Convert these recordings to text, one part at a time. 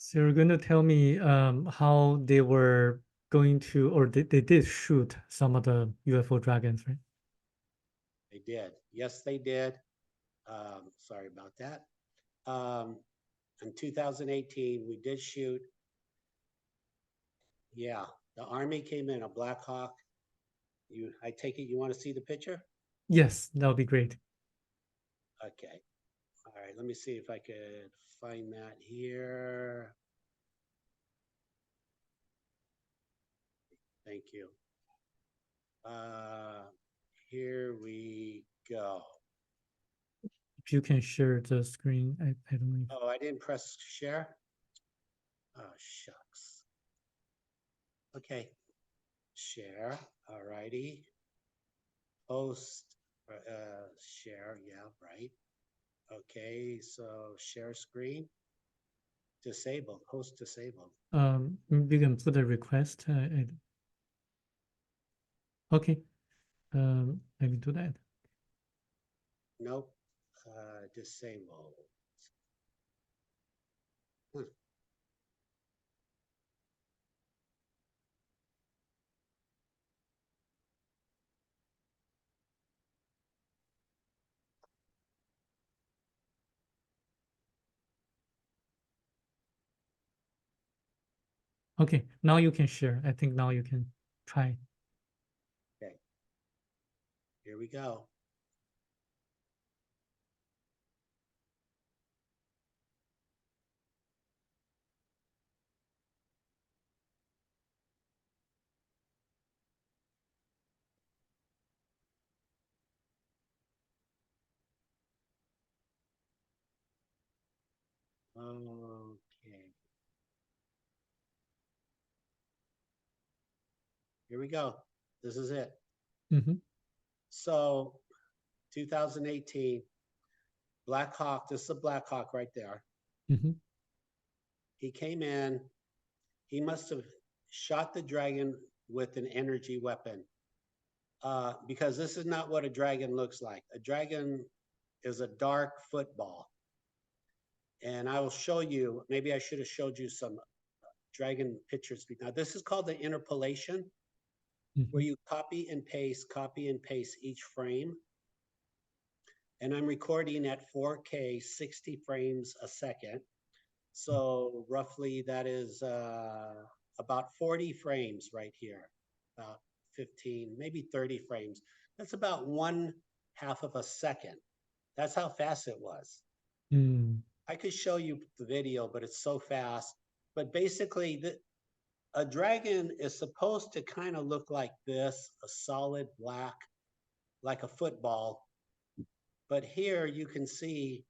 So you're going to tell me how they were going to, or they did shoot some of the UFO dragons, right? They did. Yes, they did. Sorry about that. In 2018, we did shoot. Yeah, the Army came in, a Black Hawk. I take it you want to see the picture? Yes, that would be great. Okay. All right, let me see if I could find that here. Thank you. Here we go. If you can share the screen, I don't know. Oh, I didn't press share. Oh, shucks. Okay. Share. All righty. Post. Share. Yeah, right. Okay. So share screen. Disabled. Host disabled. You can put a request. Okay. Let me do that. Nope. Disabled. Okay, now you can share. I think now you can try. Okay. Here we go. Okay. Here we go. This is it. So 2018, Black Hawk, this is a Black Hawk right there. He came in, he must have shot the dragon with an energy weapon because this is not what a dragon looks like. A dragon is a dark football. And I will show you, maybe I should have showed you some dragon pictures. Now this is called the interpolation, where you copy and paste each frame. And I'm recording at 4K, 60 frames a second. So roughly that is about 40 frames right here, about 15, maybe 30 frames. That's about 1/2 of a second. That's how fast it was. I could show you the video, but it's so fast. But basically, a dragon is supposed to kind of look like this, a solid black, like a football. But here you can see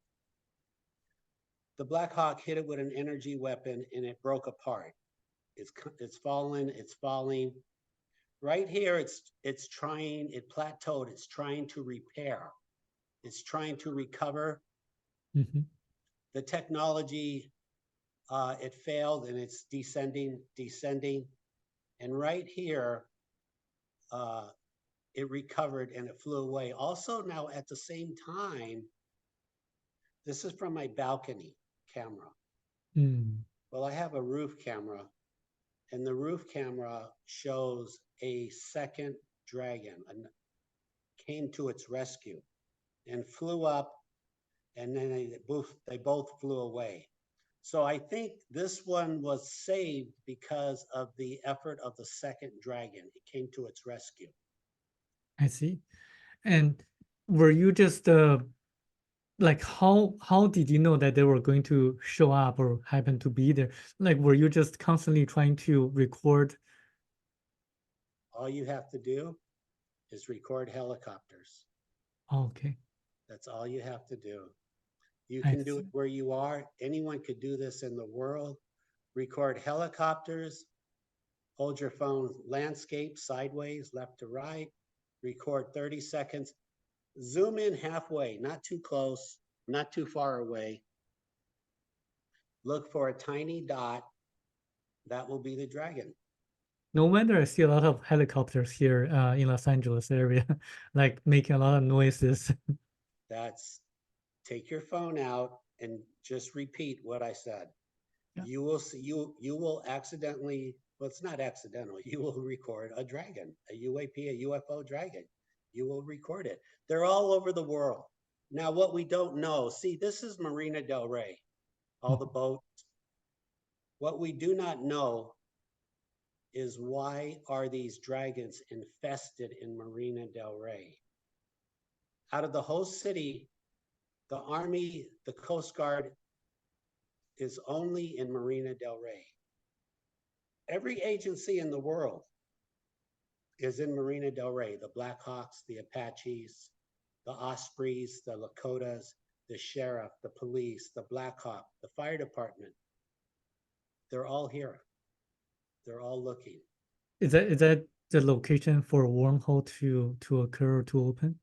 the Black Hawk hit it with an energy weapon and it broke apart. It's falling. Right here, it's trying, it plateaued, it's trying to repair. It's trying to recover. The technology, it failed and it's descending. And right here, it recovered and it flew away. Also now at the same time, this is from my balcony camera. Well, I have a roof camera and the roof camera shows a second dragon and came to its rescue and flew up and then they both flew away. So I think this one was saved because of the effort of the second dragon. It came to its rescue. I see. And were you just like how did you know that they were going to show up or happen to be there? Like, were you just constantly trying to record? All you have to do is record helicopters. Okay. That's all you have to do. You can do it where you are. Anyone could do this in the world. Record helicopters, hold your phone landscape sideways, left to right, record 30 seconds, zoom in halfway, not too close, not too far away. Look for a tiny dot. That will be the dragon. No wonder I see a lot of helicopters here in Los Angeles area, like making a lot of noises. Take your phone out and just repeat what I said. Yeah. You will see, you will accidentally, well, it's not accidental, you will record a dragon, a UAP, a UFO dragon. You will record it. They're all over the world. Now, what we don't know, see, this is Marina del Rey, all the boats. What we do not know is why are these dragons infested in Marina del Rey? Out of the whole city, the Army, the Coast Guard is only in Marina del Rey. Every agency in the world is in Marina del Rey. The Blackhawks, the Apaches, the Ospreys, the Lakotas, the sheriff, the police, the Blackhawk, the fire department. They're all here. They're all looking. Is that the location for a wormhole to occur or to open?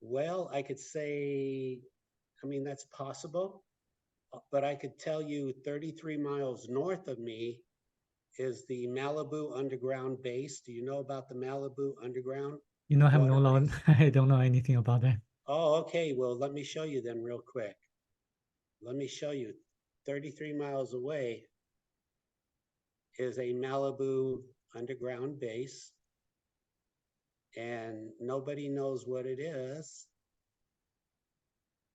Well, I could say, I mean, that's possible, but I could tell you 33 miles north of me is the Malibu Underground Base. Do you know about the Malibu Underground? You know, I have no Water knowledge. base? I don't know anything about that. Oh, okay. Well, let me show you then real quick. Let me show you. 33 miles away is a Malibu Underground Base, and nobody knows what it is.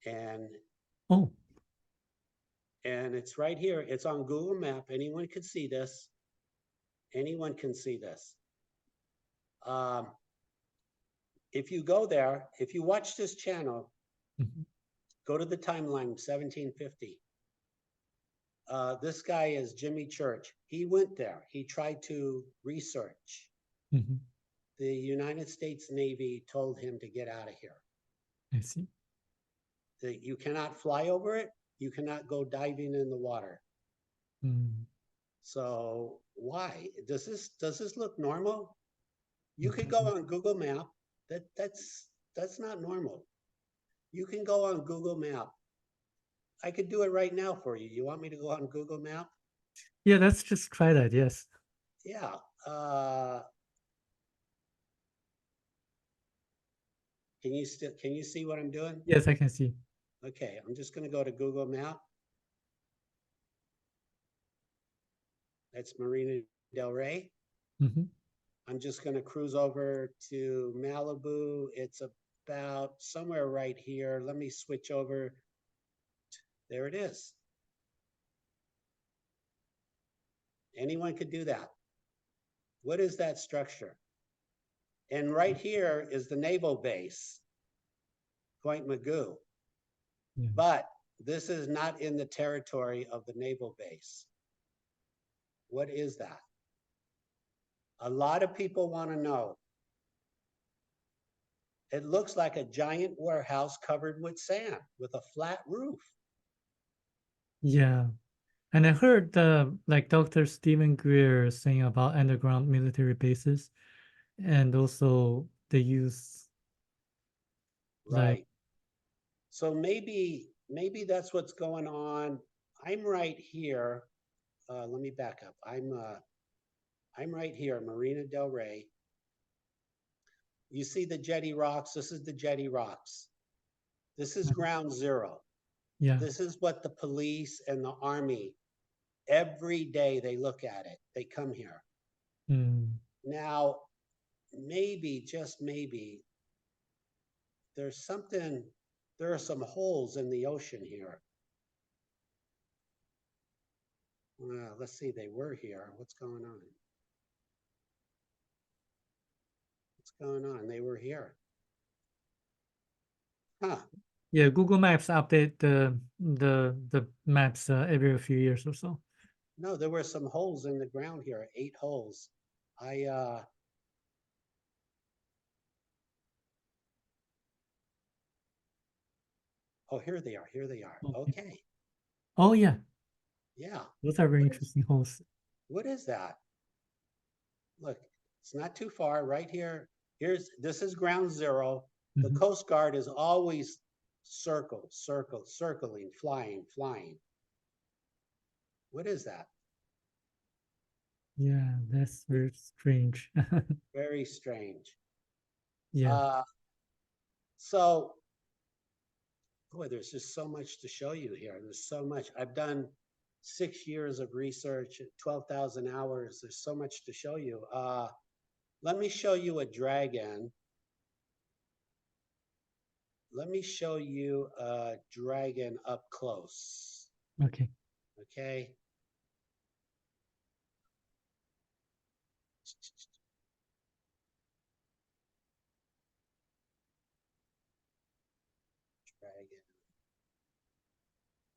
And Oh, it's right here. It's on Google Map. Anyone can see this. Anyone can see this. If you go there, if you watch this channel, mhm. go to the timeline 1750. This guy is Jimmy Church. He went there. He tried to research. Mhm. The United States Navy told him to get out of here. I see. That you cannot fly over it. You cannot go diving in the water. Mm. So why? Does this look normal? You could go on Google Map. That's not normal. You can go on Google Map. I could do it right now for you. You want me to go on Google Map? Yeah, let's just try that. Yes. Yeah. Can you see what I'm doing? Yes, I can see. Okay, I'm just gonna go to Google Map. That's Marina del Rey. Mhm. I'm just gonna cruise over to Malibu. It's about somewhere right here. Let me switch over. There it is. Anyone could do that. What is that structure? And right here is the naval base, Point Magoo. Yeah. But this is not in the territory of the naval base. What is that? A lot of people want to know. It looks like a giant warehouse covered with sand with a flat roof. Yeah. And I heard like Dr. Stephen Greer saying about underground military bases, and also they use like Right. So maybe that's what's going on. I'm right here. Let me back up. I'm right here, Marina del Rey. You see the jetty rocks? This is the jetty rocks. This is ground zero. yeah. This is what the police and the army, every day they look at it. They come here. Mm. Now, maybe, just maybe, there are some holes in the ocean here. Let's see, they were here. What's going on? What's going on? They were here. Huh. Yeah, Google Maps update the maps every few years or so. No, there were some holes in the ground here, 8 holes. Oh, here they are. Here they are. Okay. Oh yeah, Yeah. those are very interesting holes. What is that? Look, it's not too far. Right here. This is ground zero. The Mhm. Coast Guard is always circling, flying. What is that? Yeah, that's very strange. Very strange. Yeah. So boy, there's just so much to show you here. There's so much. I've done 6 years of research, 12,000 hours. There's so much to show you. Let me show you a dragon. Let me show you a dragon up close. Okay. Okay. Dragon.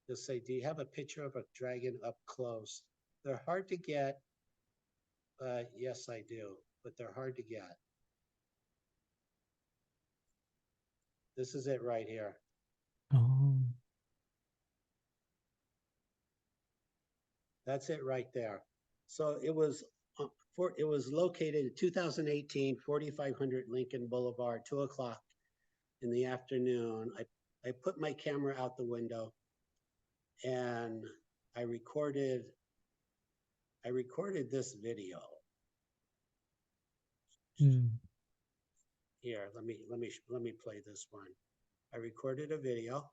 Just say, do you have a picture of a dragon up close? They're hard to get, but yes, I do, but they're hard to get. This is it right here. Oh. That's it right there. So it was located in 2018, 4500 Lincoln Boulevard, 2 o'clock in the afternoon. I put my camera out the window and I recorded this video. Here, let me play this one. I recorded a video.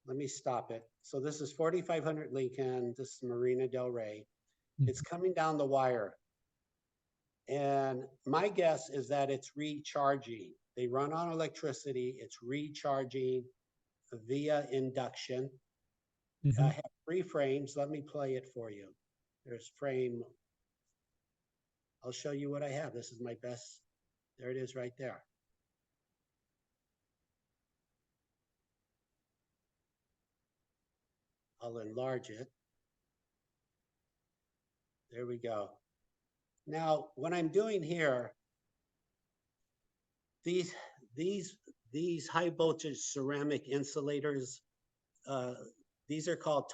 Let me stop it. So this is 4500 Lincoln. This is Marina Del Rey. It's coming down the wire. And my guess is that it's recharging. They run on electricity. It's recharging via induction. I have 3 frames. Let me play it for you. There's frame. I'll show you what I have. This is my best. There it is right there. I'll enlarge it. There we go. Now, what I'm doing here, these high voltage ceramic insulators, these are called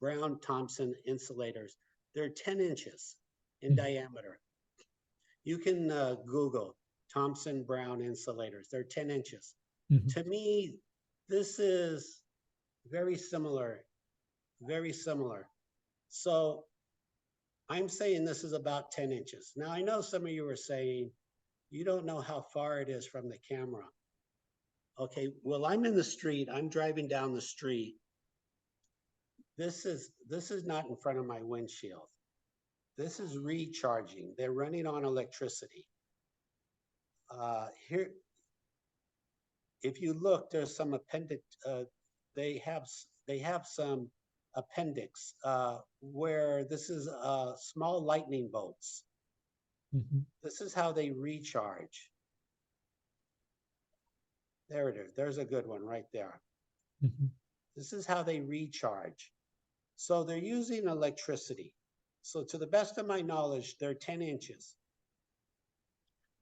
Brown Thompson insulators. They're 10 inches in diameter. You can Google Thompson Brown insulators. They're 10 inches. To me, this is very similar, very similar. So I'm saying this is about 10 inches. Now, I know some of you are saying, you don't know how far it is from the camera. Okay, well, I'm in the street. I'm driving down the street. This is not in front of my windshield. This is recharging. They're running on electricity. Here, if you look, there's some appendix. They have some appendix where this is small lightning bolts. This is how they recharge. There it is. There's a good one right there. This is how they recharge. So they're using electricity. So to the best of my knowledge, they're 10 inches.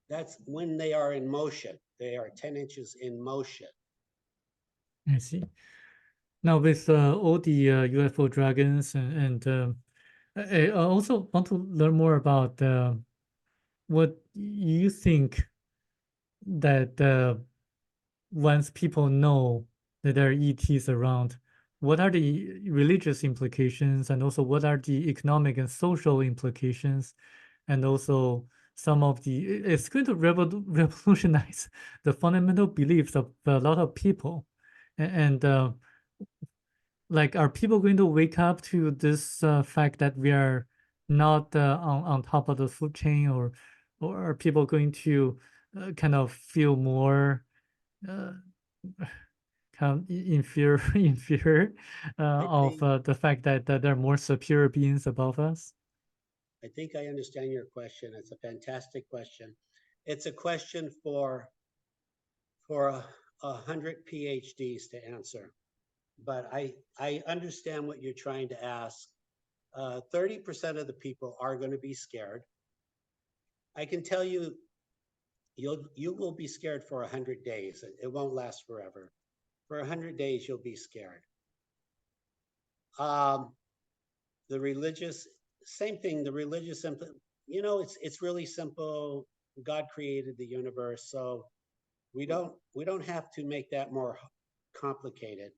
That's when they are in motion. They are 10 inches in motion. I see. Now with all the UFO dragons and I also want to learn more about what you think that once people know that there are ETs around, what are the religious implications and also what are the economic and social implications, and also some of the, it's going to revolutionize the fundamental beliefs of a lot of people. And like, are people going to wake up to this fact that we are not on top of the food chain, or are people going to kind of feel more kind of inferior of the fact that there are more superior beings above us? I think I understand your question. It's a fantastic question. It's a question for 100 PhDs to answer. But I understand what you're trying to ask. 30% of the people are going to be scared. I can tell you, you will be scared for 100 days. It won't last forever. For 100 days, you'll be scared. The religious, same thing. The religious, you know, it's really simple. God created the universe, so we don't have to make that more complicated.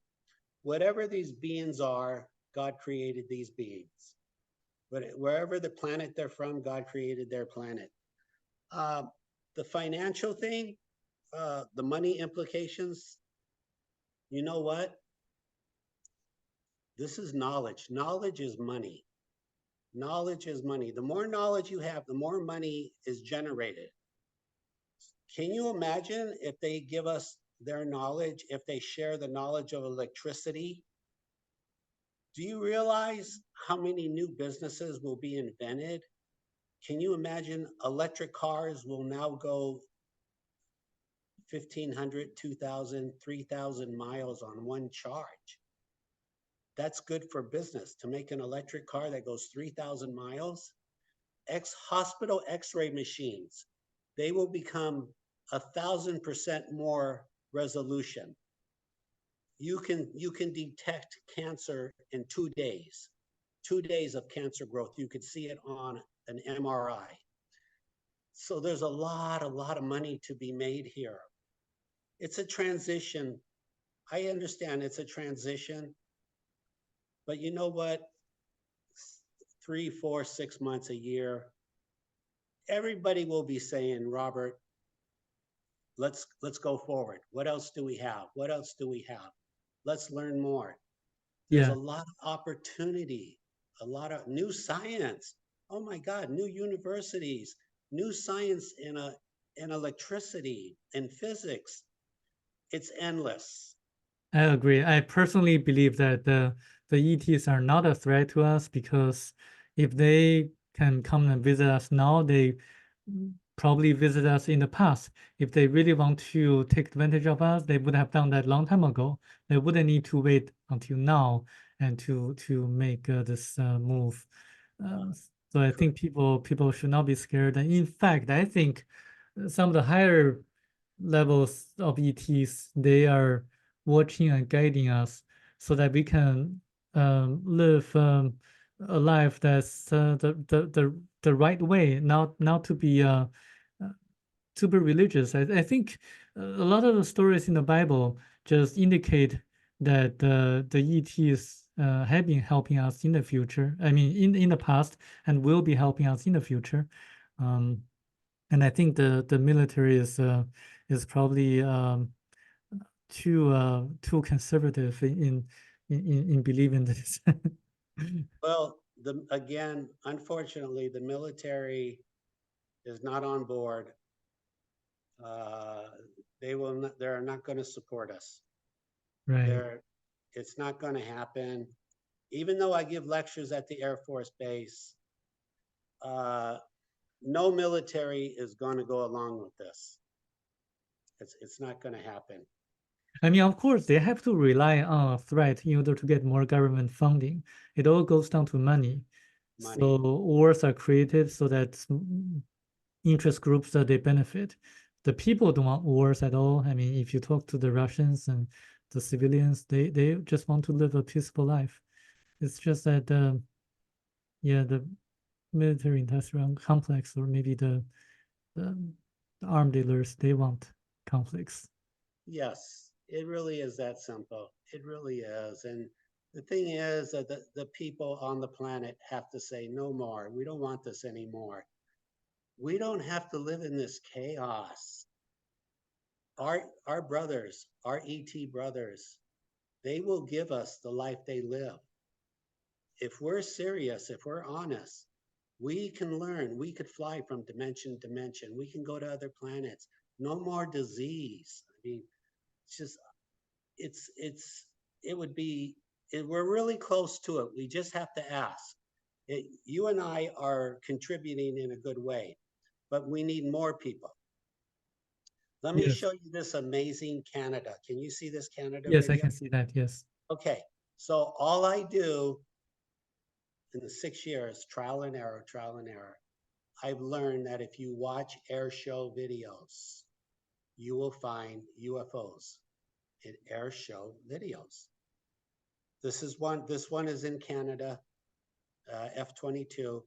Whatever these beings are, God created these beings. But wherever the planet they're from, God created their planet. The financial thing, the money implications, you know what? This is knowledge. Knowledge is money. Knowledge is money. The more knowledge you have, the more money is generated. Can you imagine if they give us their knowledge, if they share the knowledge of electricity? Do you realize how many new businesses will be invented? Can you imagine electric cars will now go 1,500, 2,000, 3,000 miles on one charge? That's good for business to make an electric car that goes 3,000 miles. Hospital x-ray machines, they will become 1,000% more resolution. You can detect cancer in 2 days. 2 days of cancer growth. You could see it on an MRI. So there's a lot of money to be made here. It's a transition. I understand it's a transition, but you know what? 3, 4, 6 months, a year, everybody will be saying, Robert, let's go forward. What else do we have? What else do we have? Let's learn more. There's Yeah. a lot of opportunity, a lot of new science. Oh my God, new universities, new science in electricity, in physics. It's endless. I agree. I personally believe that the ETs are not a threat to us, because if they can come and visit us now, they probably visit us in the past. If they really want to take advantage of us, they would have done that long time ago. They wouldn't need to wait until now and to make this move. So I think people should not be scared. And in fact, I think some of the higher levels of ETs, they are watching and guiding us so that we can live a life that's the right way, not to be super religious. I think a lot of the stories in the Bible just indicate that the ETs have been helping us in the future. I mean, in the past, and will be helping us in the future. And I think the military is probably too conservative in believing this. Well, again, unfortunately, the military is not on board. They're not going to support us. Right. It's not going to happen. Even though I give lectures at the Air Force Base, no military is going to go along with this. It's not going to happen. I mean, of course, they have to rely on a threat in order to get more government funding. It all goes down to money. So wars are created so that interest groups that they benefit. The people don't want wars at all. I mean, if you talk to the Russians and the civilians, they just want to live a peaceful life. It's just that the military industrial complex, or maybe the arm dealers, they want conflicts. Yes, it really is that simple. It really is. And the thing is that the people on the planet have to say no more. We don't want this anymore. We don't have to live in this chaos. Our brothers, our ET brothers, they will give us the life they live. If we're serious, if we're honest, we can learn. We could fly from dimension to dimension. We can go to other planets. No more disease. I mean, it's just, it would be, we're really close to it. We just have to ask. You and I are contributing in a good way, but we need more people. Let me show you this amazing Canada. Can you see this Canada Yes, video? I can see that, yes. Okay, so all I do in the 6 years, trial and error, I've learned that if you watch air show videos, you will find UFOs in air show videos. This one is in Canada, F-22.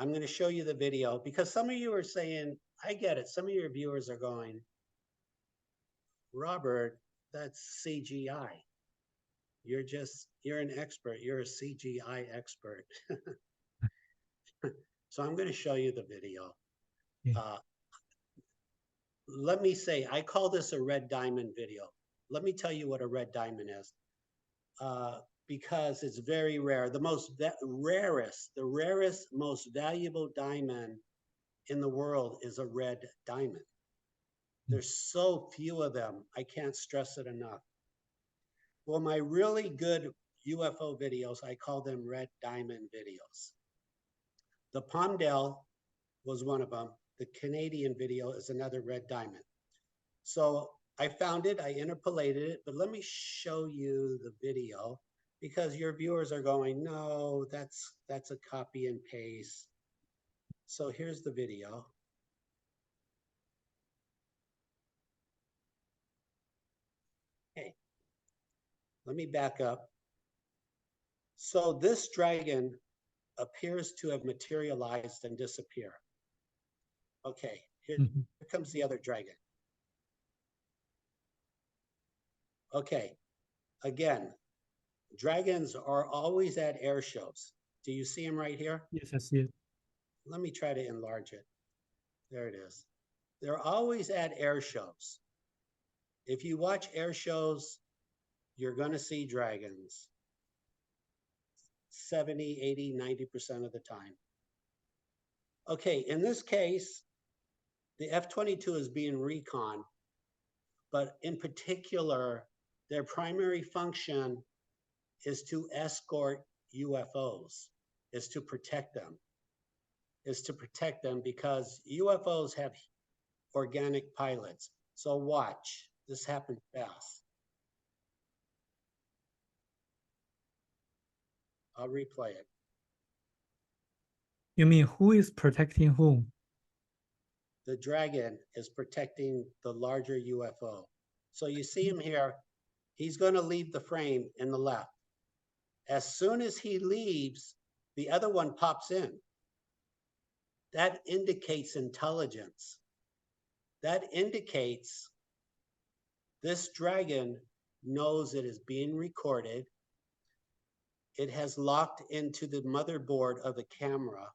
I'm going to show you the video because some of you are saying, I get it. Some of your viewers are going, Robert, that's CGI. You're an expert. You're a CGI expert. So I'm going to show you the video. Yeah. let me say, I call this a red diamond video. Let me tell you what a red diamond is, because it's very rare. The rarest, most valuable diamond in the world is a red diamond. There's so few of them, I can't stress it enough. Well, my really good UFO videos, I call them red diamond videos. The Palmdale was one of them. The Canadian video is another red diamond. So I found it, I interpolated it, but let me show you the video because your viewers are going, no, that's a copy and paste. So here's the video. Okay, let me back up. So this dragon appears to have materialized and disappeared. Okay, here comes the other dragon. Okay, again, dragons are always at air shows. Do you see him right here? Yes, I see it. Let me try to enlarge it. There it is. They're always at air shows. If you watch air shows, you're going to see dragons 70, 80, 90% of the time. Okay, in this case, the F-22 is being recon, but in particular, their primary function is to escort UFOs, is to protect them because UFOs have organic pilots. So watch, this happened fast. I'll replay it. You mean who is protecting whom? The dragon is protecting the larger UFO. So you see him here, he's going to leave the frame in the left. As soon as he leaves, the other one pops in. That indicates intelligence. That indicates this dragon knows it is being recorded. It has locked into the motherboard of the camera,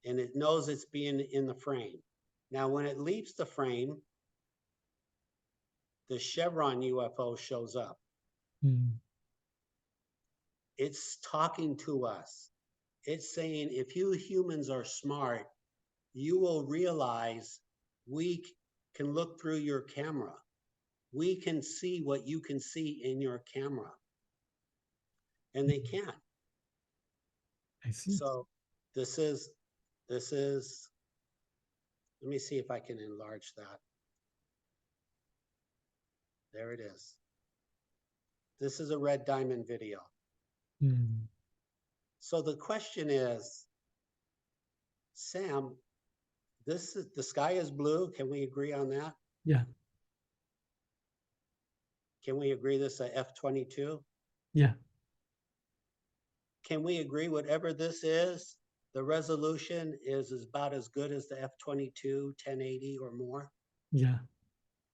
and it knows it's being in the frame. Now, when it leaves the frame, the Chevron UFO shows up. It's talking to us. It's saying, if you humans are smart, you will realize we can look through your camera. We can see what you can see in your camera. And they can. I see. So this is, let me see if I can enlarge that. There it is. This is a red diamond video. So the question is, Sam, the sky is blue. Can we agree on that? Yeah. Can we agree this is a F-22? Yeah. Can we agree whatever this is, the resolution is about as good as the F-22, 1080 or more? Yeah.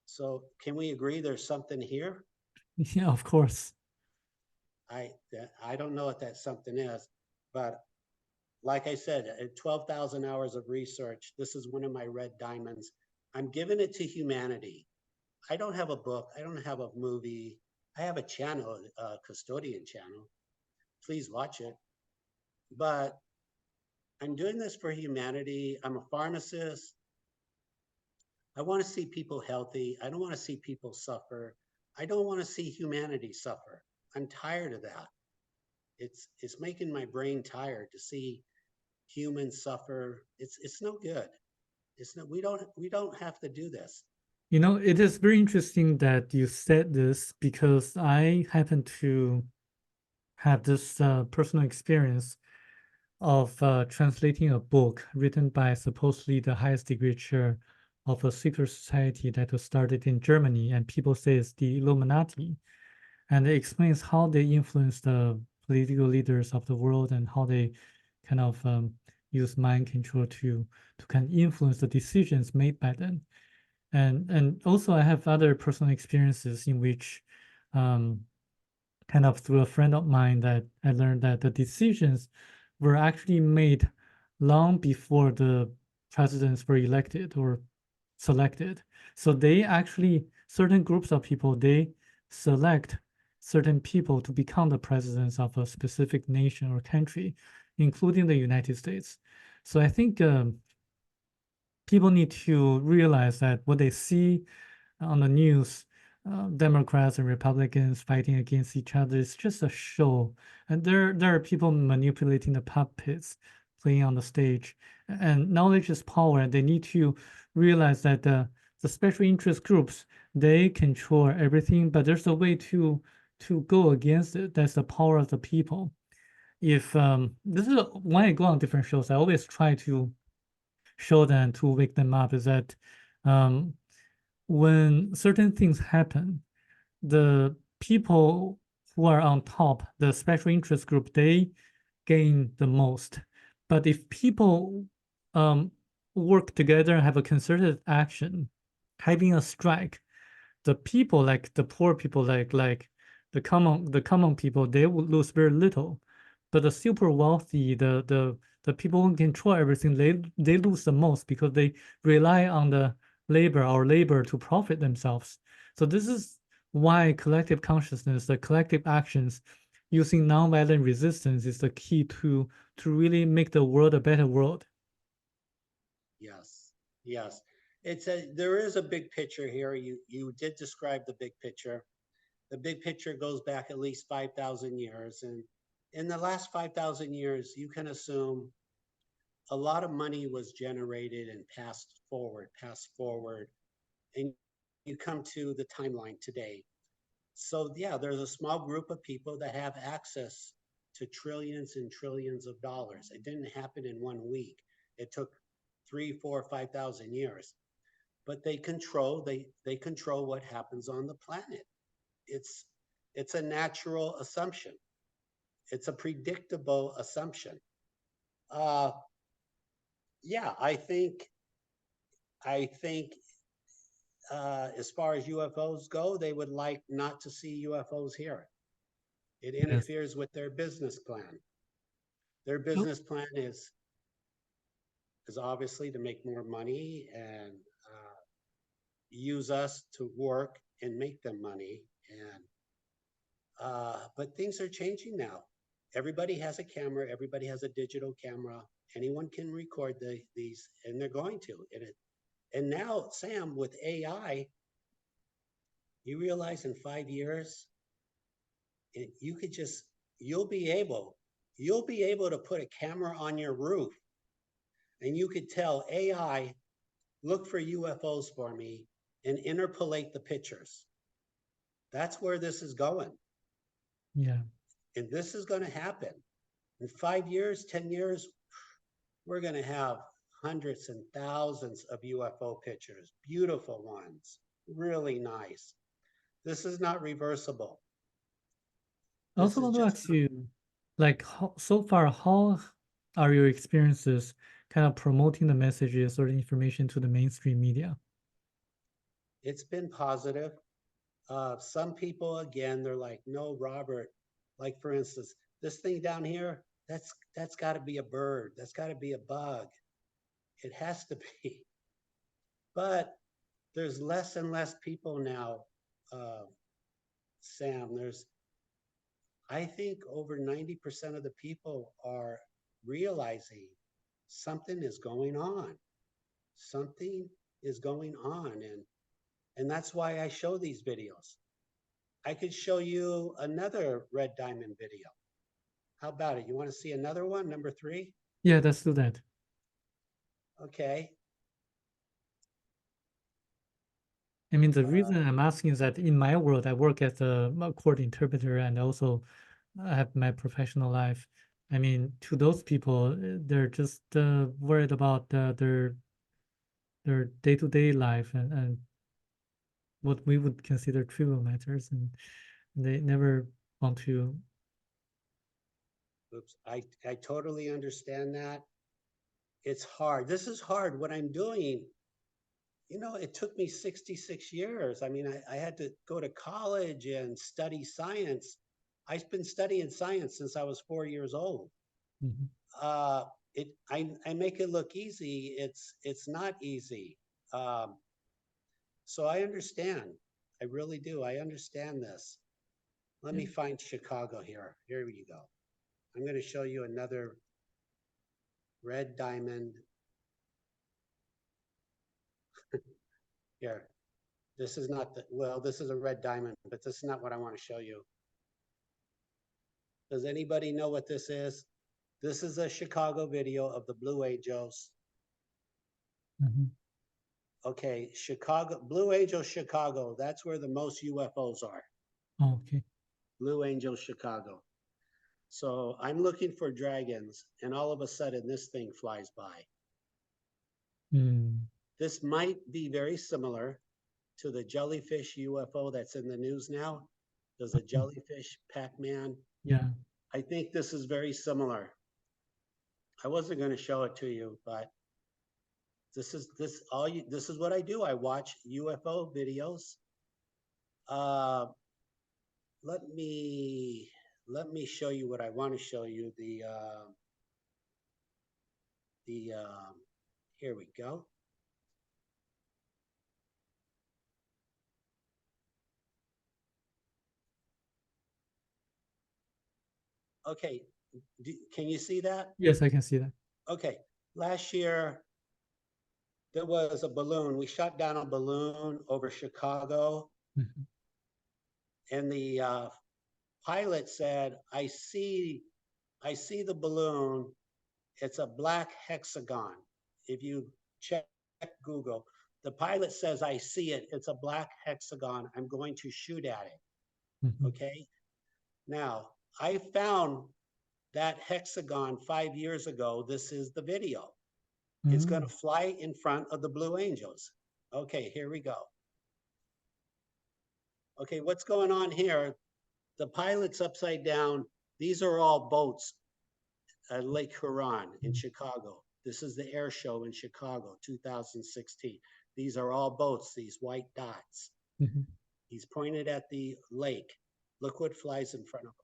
So can we agree there's something here? Yeah, of course. I don't know what that something is, but like I said, at 12,000 hours of research, this is one of my red diamonds. I'm giving it to humanity. I don't have a book. I don't have a movie. I have a channel, a custodian channel. Please watch it. But I'm doing this for humanity. I'm a pharmacist. I want to see people healthy. I don't want to see people suffer. I don't want to see humanity suffer. I'm tired of that. It's making my brain tired to see humans suffer. It's no good. It's no, we don't have to do this. You know, it is very interesting that you said this because I happen to have this personal experience of translating a book written by supposedly the highest degree chair of a secret society that was started in Germany, and people say it's the Illuminati. And it explains how they influence the political leaders of the world and how they kind of use mind control to kind of influence the decisions made by them. And also I have other personal experiences in which kind of through a friend of mine that I learned that the decisions were actually made long before the presidents were elected, or selected. So they actually, certain groups of people, they select certain people to become the presidents of a specific nation or country, including the United States. So I think people need to realize that what they see on the news, Democrats and Republicans fighting against each other, is just a show. And there are people manipulating the puppets playing on the stage. And knowledge is power. And they need to realize that the special interest groups, they control everything, but there's a way to go against it. That's the power of the people. If this is when I go on different shows, I always try to show them, to wake them up, is that when certain things happen, the people who are on top, the special interest group, they gain the most. But if people work together, have a concerted action, having a strike, the people, like the poor people, like the common people, they will lose very little. But the super wealthy, the people who control everything, they lose the most because they rely on the labor to profit themselves. So this is why collective consciousness, the collective actions, using nonviolent resistance is the key to really make the world a better world. Yes, yes. There is a big picture here. You did describe the big picture. The big picture goes back at least 5,000 years. And in the last 5,000 years, you can assume a lot of money was generated and passed forward. And you come to the timeline today. So yeah, there's a small group of people that have access to trillions and trillions of dollars. It didn't happen in 1 week. It took 3, 4, 5,000 years. But they control what happens on the planet. It's a natural assumption. It's a predictable assumption. Yeah, I think as far as UFOs go, they would like not to see UFOs here. It interferes with their business plan. Their business plan is obviously to make more money and use us to work and make them money. And but things are changing now. Everybody has a camera. Everybody has a digital camera. Anyone can record these, and they're going to. And now, Sam, with AI, you realize in 5 years, you'll be able to put a camera on your roof, and you could tell AI, look for UFOs for me, and interpolate the pictures. That's where this is going. Yeah. And this is going to happen. In 5 years, 10 years, we're going to have hundreds and thousands of UFO pictures, beautiful ones, really nice. This is not reversible. I also want to ask you, like, so far, how are your experiences kind of promoting the messages or the information to the mainstream media? It's been positive. Some people, again, they're like, no, Robert, like for instance, this thing down here, that's got to be a bird. That's got to be a bug. It has to be. But there's less and less people now, Sam. I think over 90% of the people are realizing something is going on. Something is going on. And that's why I show these videos. I could show you another Red Diamond video. How about it? You want to see another one, number 3? Yeah, let's do that. Okay. I mean, the reason I'm asking is that in my world, I work as a court interpreter and also I have my professional life. I mean, to those people, they're just worried about their day-to-day life and what we would consider trivial matters, and they never want to. Oops, I totally understand that. It's hard. This is hard. What I'm doing, it took me 66 years. I mean, I had to go to college and study science. I've been studying science since I was 4 years old. Mhm. I make it look easy. It's not easy. So I understand. I really do. I understand this. Let me find Chicago here. Here we go. I'm going to show you another red diamond. Here. This is not the, well, this is a red diamond, but this is not what I want to show you. Does anybody know what this is? This is a Chicago video of the Blue Angels. Okay, Chicago, Blue Angel, Chicago. That's where the most UFOs are. Okay. Blue Angel, Chicago. So I'm looking for dragons, and all of a sudden this thing flies by. This might be very similar to the jellyfish UFO that's in the news now. There's a jellyfish Pac-Man. Yeah. I think this is very similar. I wasn't going to show it to you, but this is what I do. I watch UFO videos. Let me show you what I want to show you. Here we go. Okay, can you see that? Yes, I can see that. Okay, last year there was a balloon. We shot down a balloon over Chicago, and the pilot said, I see the balloon. It's a black hexagon. If you check Google, the pilot says, I see it. It's a black hexagon. I'm going to shoot at it. Okay. Now, I found that hexagon 5 years ago. This is the video. It's going to fly in front of the Blue Angels. Okay, here we go. Okay, what's going on here? The pilot's upside down. These are all boats at Lake Huron in Chicago. This is the air show in Chicago, 2016. These are all boats, these white dots. He's pointed at the lake. Look what flies in front of him.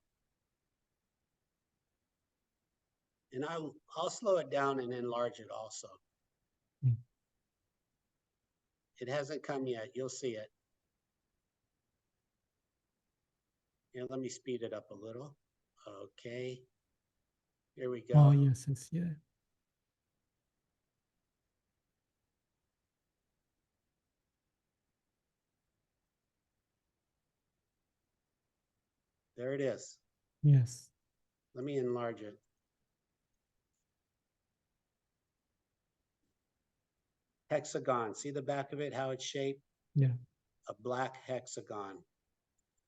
And I'll slow it down and enlarge it also. It hasn't come yet. You'll see it. Here, let me speed it up a little. Okay. Here we go. Oh, yes, I see it. There it is. Yes. Let me enlarge it. Hexagon. See the back of it, how it's shaped? Yeah. A black hexagon.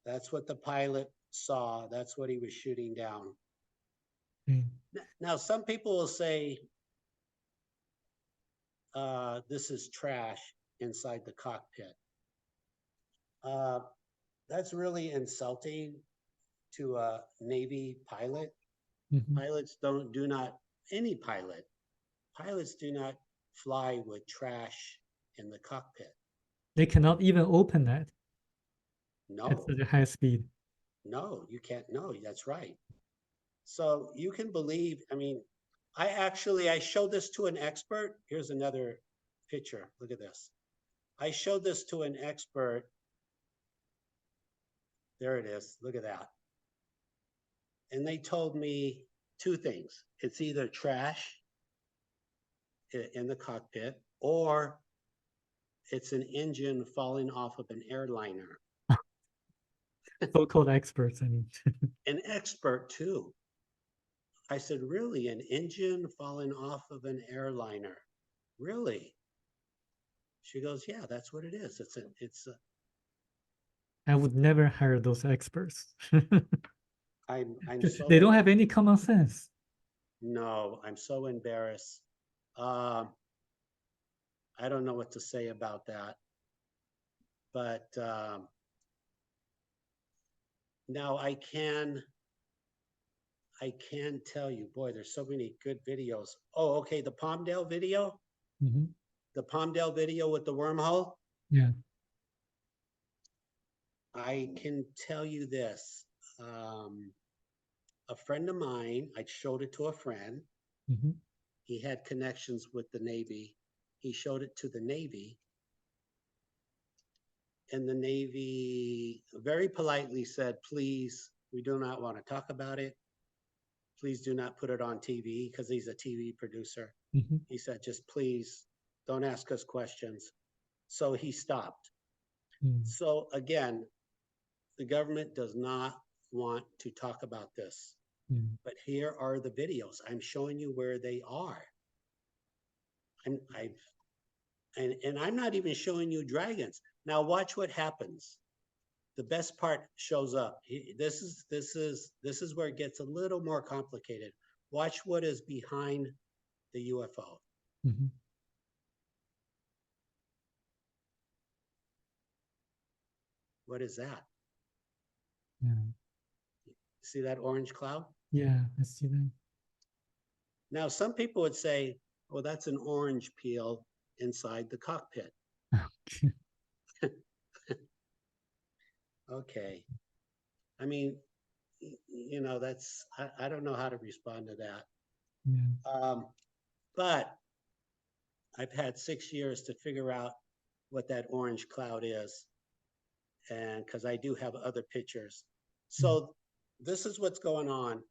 That's what the pilot saw. That's what he was shooting down. Now, some people will say, this is trash inside the cockpit. That's really insulting to a Navy pilot. Pilots pilots do not fly with trash in the cockpit. They cannot even open that. No. At such a high speed. No, you can't. No, that's right. So you can believe, I mean, I showed this to an expert. Here's another picture. Look at this. I showed this to an expert. There it is. Look at that. And they told me two things. It's either trash in the cockpit, or it's an engine falling off of an airliner. So-called experts, I mean. An expert too. I said, really, an engine falling off of an airliner? Really? She goes, yeah, that's what it is. I would never hire those experts. I'm so, they don't have any common sense. No, I'm so embarrassed. I don't know what to say about that. But now I can tell you, boy, there's so many good videos. Oh, okay, the Palmdale video. The Palmdale video with the wormhole. Yeah. I can tell you this. A friend of mine, I showed it to a friend. He had connections with the Navy. He showed it to the Navy. and the Navy very politely said, please, we do not want to talk about it. Please do not put it on TV, because he's a TV producer. Mhm. He said, just please don't ask us questions. So he stopped. Mm. So again, the government does not want to talk about this. Mm. But here are the videos. I'm showing you where they are. And I'm not even showing you dragons. Now watch what happens. The best part shows up. This is where it gets a little more complicated. Watch what is behind the UFO. Mhm. What is that? Yeah. See that orange cloud? Yeah, I see that. Now, some people would say, well, that's an orange peel inside the cockpit. Okay. Okay. I mean, you know, that's, I don't know how to respond to that. Yeah. But I've had 6 years to figure out what that orange cloud is. And because I do have other pictures. So this is what's going on.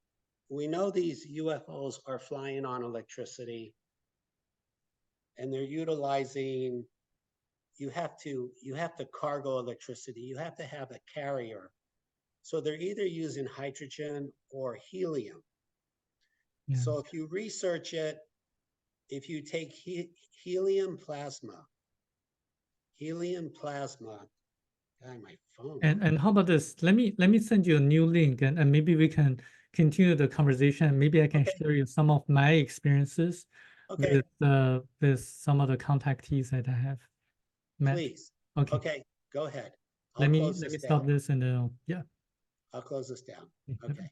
We know these UFOs are flying on electricity, and they're utilizing, you have to cargo electricity. You have to have a carrier. So they're either using hydrogen or helium. Yeah. So if you research it, if you take helium plasma, God, my phone. And how about this? Let me send you a new link, and maybe we can continue the conversation. Maybe I can Okay. share you some of my experiences Okay, with some of the contactees that I have met. please. Okay. Okay, go ahead. Let me close this stop down. this and yeah. I'll close this down. Okay. Okay.